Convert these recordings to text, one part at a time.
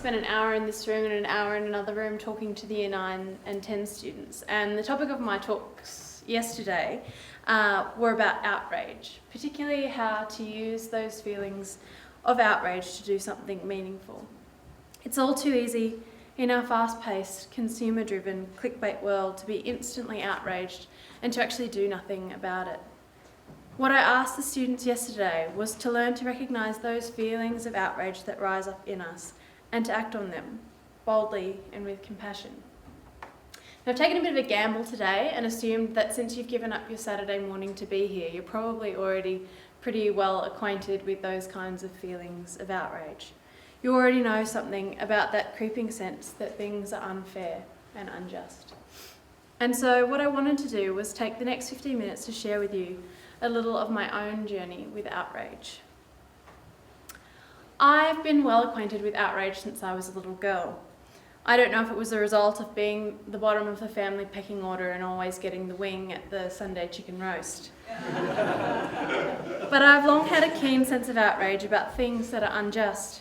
spent an hour in this room and an hour in another room talking to the Year 9 and 10 students, and the topic of my talks yesterday were about outrage, particularly how to use those feelings of outrage to do something meaningful. It's all too easy in our fast-paced, consumer-driven, clickbait world to be instantly outraged and to actually do nothing about it. What I asked the students yesterday was to learn to recognise those feelings of outrage that rise up in us and to act on them, boldly and with compassion. Now, I've taken a bit of a gamble today and assumed that since you've given up your Saturday morning to be here, you're probably already pretty well acquainted with those kinds of feelings of outrage. You already know something about that creeping sense that things are unfair and unjust. And so what I wanted to do was take the next 15 minutes to share with you a little of my own journey with outrage. I've been well acquainted with outrage since I was a little girl. I don't know if it was a result of being the bottom of the family pecking order and always getting the wing at the Sunday chicken roast. But I've long had a keen sense of outrage about things that are unjust.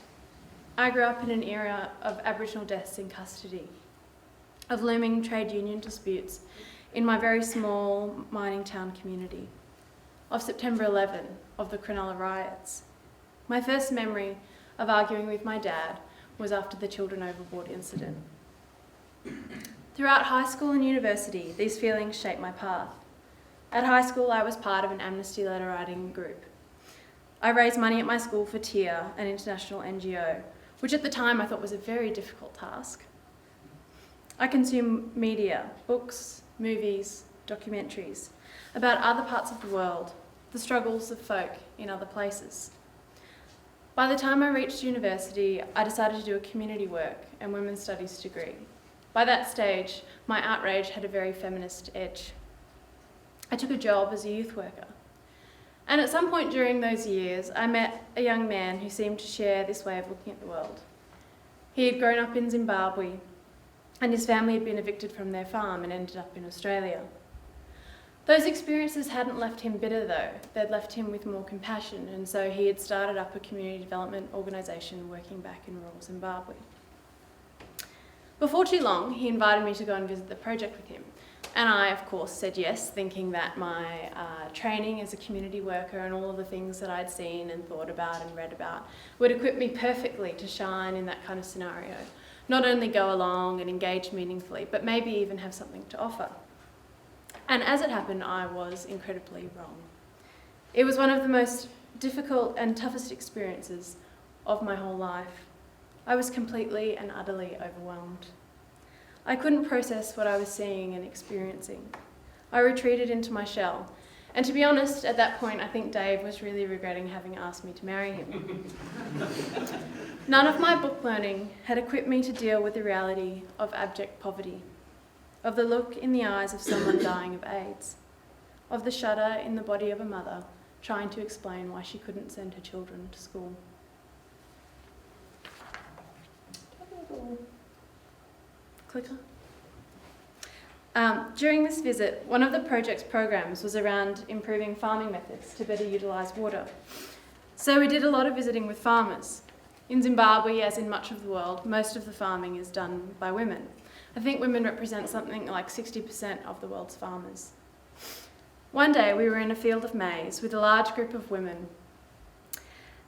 I grew up in an era of Aboriginal deaths in custody, of looming trade union disputes in my very small mining town community, of September 11, of the Cronulla riots. My first memory of arguing with my dad was after the Children Overboard incident. Throughout high school and university, these feelings shaped my path. At high school, I was part of an amnesty letter writing group. I raised money at my school for TIA, an international NGO, which at the time I thought was a very difficult task. I consumed media, books, movies, documentaries about other parts of the world, the struggles of folk in other places. By the time I reached university, I decided to do a community work and women's studies degree. By that stage, my outrage had a very feminist edge. I took a job as a youth worker. And at some point during those years, I met a young man who seemed to share this way of looking at the world. He had grown up in Zimbabwe, and his family had been evicted from their farm and ended up in Australia. Those experiences hadn't left him bitter though, they'd left him with more compassion, and so he had started up a community development organisation working back in rural Zimbabwe. Before too long, he invited me to go and visit the project with him, and I of course said yes, thinking that my training as a community worker and all of the things that I'd seen and thought about and read about would equip me perfectly to shine in that kind of scenario. Not only go along and engage meaningfully, but maybe even have something to offer. And as it happened, I was incredibly wrong. It was one of the most difficult and toughest experiences of my whole life. I was completely and utterly overwhelmed. I couldn't process what I was seeing and experiencing. I retreated into my shell. And to be honest, at that point, I think Dave was really regretting having asked me to marry him. None of my book learning had equipped me to deal with the reality of abject poverty, of the look in the eyes of someone dying of AIDS, of the shudder in the body of a mother trying to explain why she couldn't send her children to school. Clicker. During this visit, one of the project's programs was around improving farming methods to better utilise water. So we did a lot of visiting with farmers. In Zimbabwe, as in much of the world, most of the farming is done by women. I think women represent something like 60% of the world's farmers. One day we were in a field of maize with a large group of women,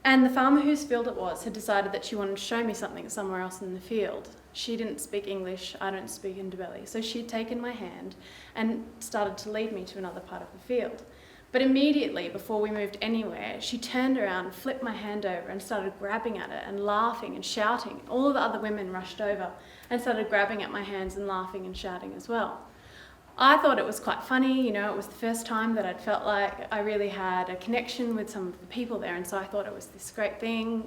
and the farmer whose field it was had decided that she wanted to show me something somewhere else in the field. She didn't speak English, I don't speak Ndebele, so she'd taken my hand and started to lead me to another part of the field. But immediately, before we moved anywhere, she turned around, flipped my hand over and started grabbing at it and laughing and shouting. All of the other women rushed over and started grabbing at my hands and laughing and shouting as well. I thought it was quite funny, it was the first time that I'd felt like I really had a connection with some of the people there, and so I thought it was this great thing,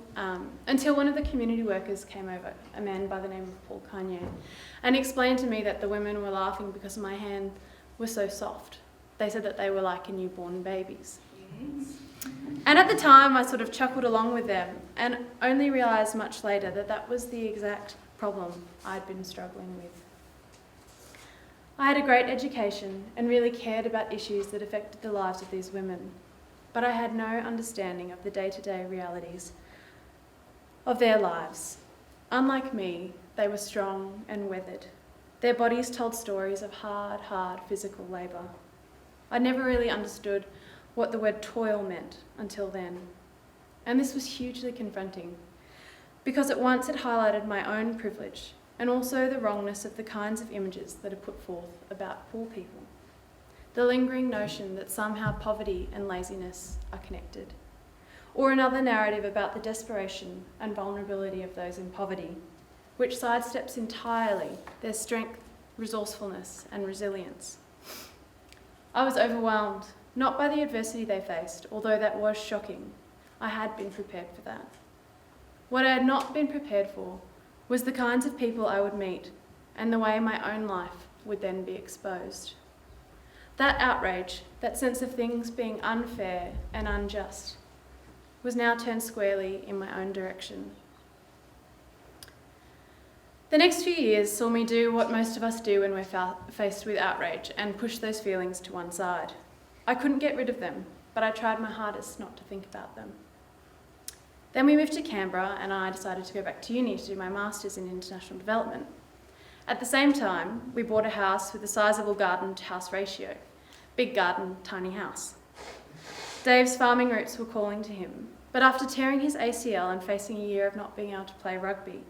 until one of the community workers came over, a man by the name of Pocock, and explained to me that the women were laughing because my hand was so soft. They said that they were like newborn babies. And at the time, I sort of chuckled along with them and only realised much later that that was the exact problem I'd been struggling with. I had a great education and really cared about issues that affected the lives of these women, but I had no understanding of the day-to-day realities of their lives. Unlike me, they were strong and weathered. Their bodies told stories of hard physical labour. I never really understood what the word toil meant until then. And this was hugely confronting, because at once it highlighted my own privilege and also the wrongness of the kinds of images that are put forth about poor people. The lingering notion that somehow poverty and laziness are connected, or another narrative about the desperation and vulnerability of those in poverty, which sidesteps entirely their strength, resourcefulness, and resilience. I was overwhelmed, not by the adversity they faced, although that was shocking. I had been prepared for that. What I had not been prepared for was the kinds of people I would meet and the way my own life would then be exposed. That outrage, that sense of things being unfair and unjust, was now turned squarely in my own direction. The next few years saw me do what most of us do when we're faced with outrage and push those feelings to one side. I couldn't get rid of them, but I tried my hardest not to think about them. Then we moved to Canberra and I decided to go back to uni to do my Masters in International Development. At the same time, we bought a house with a sizable garden to house ratio. Big garden, tiny house. Dave's farming roots were calling to him, but after tearing his ACL and facing a year of not being able to play rugby,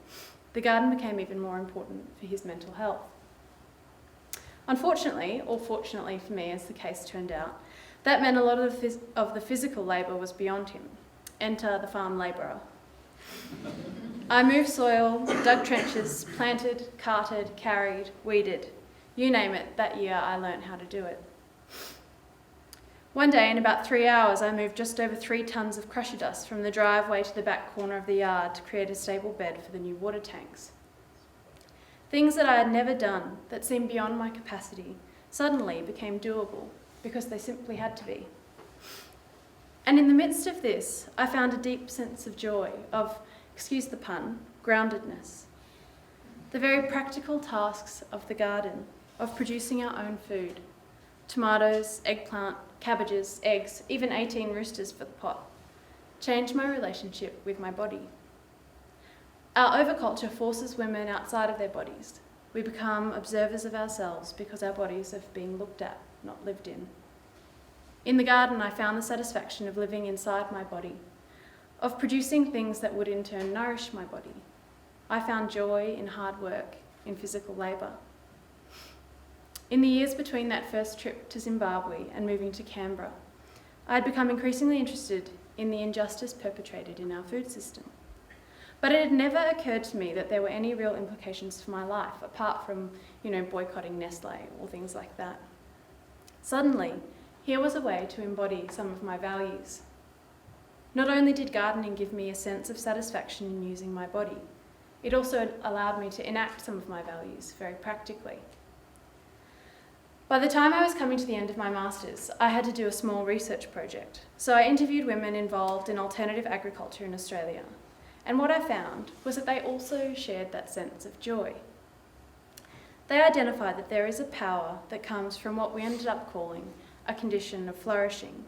the garden became even more important for his mental health. Unfortunately, or fortunately for me as the case turned out, that meant a lot of the physical labour was beyond him. Enter the farm labourer. I moved soil, dug trenches, planted, carted, carried, weeded. You name it, that year I learnt how to do it. One day, in about 3 hours, I moved just over 3 tonnes of crusher dust from the driveway to the back corner of the yard to create a stable bed for the new water tanks. Things that I had never done, that seemed beyond my capacity, suddenly became doable because they simply had to be. And in the midst of this, I found a deep sense of joy, of, excuse the pun, groundedness. The very practical tasks of the garden, of producing our own food, tomatoes, eggplant, cabbages, eggs, even 18 roosters for the pot, changed my relationship with my body. Our overculture forces women outside of their bodies. We become observers of ourselves because our bodies are being looked at, not lived in. In the garden, I found the satisfaction of living inside my body, of producing things that would in turn nourish my body. I found joy in hard work, in physical labour. In the years between that first trip to Zimbabwe and moving to Canberra, I had become increasingly interested in the injustice perpetrated in our food system. But it had never occurred to me that there were any real implications for my life, apart from, boycotting Nestle or things like that. Suddenly, here was a way to embody some of my values. Not only did gardening give me a sense of satisfaction in using my body, it also allowed me to enact some of my values very practically. By the time I was coming to the end of my Masters, I had to do a small research project. So I interviewed women involved in alternative agriculture in Australia. And what I found was that they also shared that sense of joy. They identified that there is a power that comes from what we ended up calling a condition of flourishing.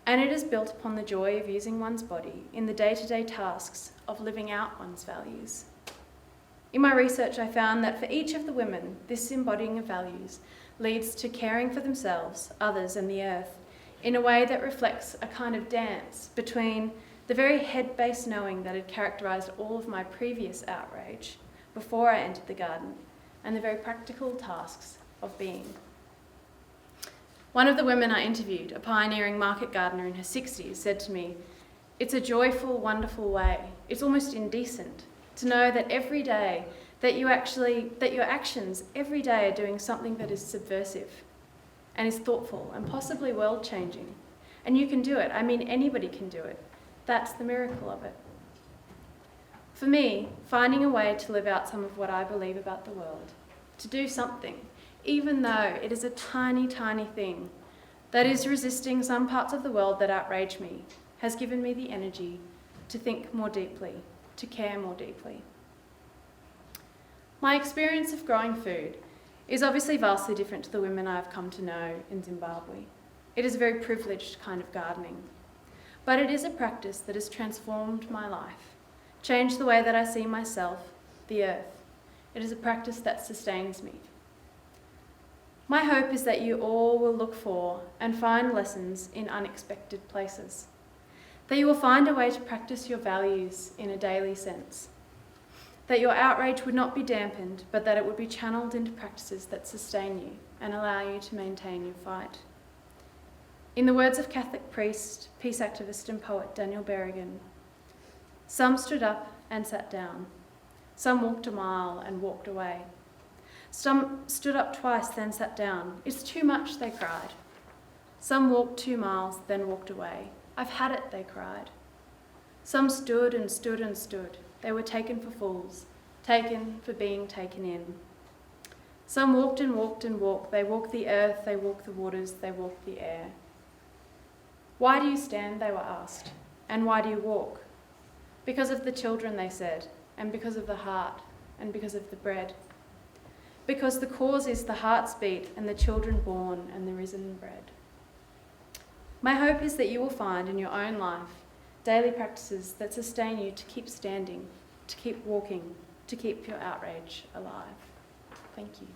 And it is built upon the joy of using one's body in the day-to-day tasks of living out one's values. In my research, I found that for each of the women, this embodying of values leads to caring for themselves, others, and the earth in a way that reflects a kind of dance between the very head-based knowing that had characterised all of my previous outrage before I entered the garden and the very practical tasks of being. One of the women I interviewed, a pioneering market gardener in her 60s, said to me, "It's a joyful, wonderful way. It's almost indecent to know that every day that your actions every day are doing something that is subversive and is thoughtful and possibly world-changing. And you can do it. I mean, anybody can do it. That's the miracle of it." For me, finding a way to live out some of what I believe about the world, to do something, even though it is a tiny, tiny thing that is resisting some parts of the world that outrage me, has given me the energy to think more deeply, to care more deeply. My experience of growing food is obviously vastly different to the women I have come to know in Zimbabwe. It is a very privileged kind of gardening, but it is a practice that has transformed my life, change the way that I see myself, the earth. It is a practice that sustains me. My hope is that you all will look for and find lessons in unexpected places, that you will find a way to practice your values in a daily sense, that your outrage would not be dampened, but that it would be channeled into practices that sustain you and allow you to maintain your fight. In the words of Catholic priest, peace activist and poet Daniel Berrigan, some stood up and sat down. Some walked a mile and walked away. Some stood up twice, then sat down. It's too much, they cried. Some walked 2 miles, then walked away. I've had it, they cried. Some stood and stood and stood. They were taken for fools, taken for being taken in. Some walked and walked and walked. They walked the earth, they walked the waters, they walked the air. Why do you stand, they were asked, and why do you walk? Because of the children, they said, and because of the heart, and because of the bread. Because the cause is the heart's beat, and the children born, and the risen bread. My hope is that you will find in your own life daily practices that sustain you to keep standing, to keep walking, to keep your outrage alive. Thank you.